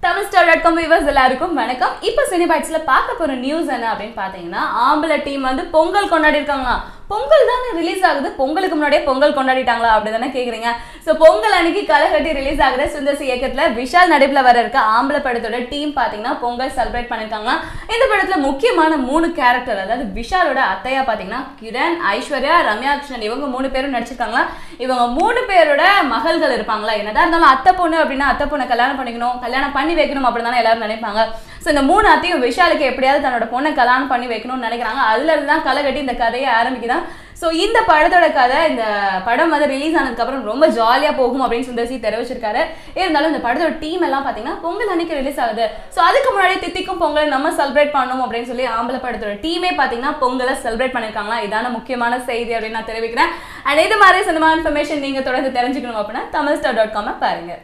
tamilstar.com viewers எல்லாருக்கும் வணக்கம். இப்போ சினிபைட்ஸ்ல பார்க்க போற நியூஸ் என்ன அப்படினு பாத்தீங்கன்னா ஆம்பள டீம் வந்து பொங்கல் கொண்டாடி இருக்காங்க. பொங்கல் தான ரிலீஸ் ஆகுது. பொங்கலுக்கு முன்னாடியே பொங்கல் கொண்டாடிட்டாங்களா அப்படி தானே கேக்குறீங்க. சோ பொங்கல் அன்னைக்கு கலகட்டி ரிலீஸ் ஆகுற சுந்தர் சி இயக்கத்துல விஷால் நடிப்புல வர இருக்க ஆம்பள படத்தோட டீம் பாத்தீங்கன்னா பொங்கல் செலிப்ரேட் பண்ணிருக்காங்க. இந்த படத்துல முக்கியமான 3 கேரக்டர் அதாவது விஷாலோட அத்தையா பாத்தீங்கன்னா கிரண், ஐஸ்வர்யா, ரம்யா கிருஷ்ணன் இவங்க 3 பேரும் நடிச்சிருக்காங்க. இவங்க 3 பேரோட மகள்கள் இருப்பாங்களா. என்னதான் இருந்தாலும் அத்தை பொண்ணு அப்படின்னா அத்தை பொண்ணை கல்யாணம் பண்ணிக்கணும், கல்யாணம் பண்ணி வைக்கணும் அப்படின்னு தானே எல்லாரும் நினைப்பாங்க. ஸோ இந்த 3 அத்தையும் விஷாலுக்கு எப்படியாவது தன்னோட பொண்ணை கல்யாணம் பண்ணி வைக்கணும்னு நினைக்கிறாங்க. அதுல இருந்து தான் கலகட்டி இந்த கதையை ஆரம்பிக்குதான். ஸோ இந்த படத்தோட கதை இந்த படம் வந்து ரிலீஸ் ஆனதுக்கு அப்புறம் ரொம்ப ஜாலியா போகும் அப்படின்னு சுந்தர் சி தெரிவிச்சிருக்காரு. இருந்தாலும் இந்த படத்தோட டீம் எல்லாம் பாத்தீங்கன்னா பொங்கல் அன்னைக்கு ரிலீஸ் ஆகுது. ஸோ அதுக்கு முன்னாடி தித்திக்கும் பொங்கல் நம்ம செலிப்ரேட் பண்ணணும் அப்படின்னு சொல்லி ஆம்பளை படத்தோட டீமே பாத்தீங்கன்னா பொங்கலை செலிப்ரேட் பண்ணிருக்காங்களா. இதான முக்கியமான செய்தி அப்படின்னு நான் தெரிவிக்கிறேன். அண்ட் இது மாதிரி சினிமா இன்ஃபர்மேஷன் நீங்க தொடர்ந்து தெரிஞ்சுக்கணும் அப்படின்னா tamilstar.com பாருங்க.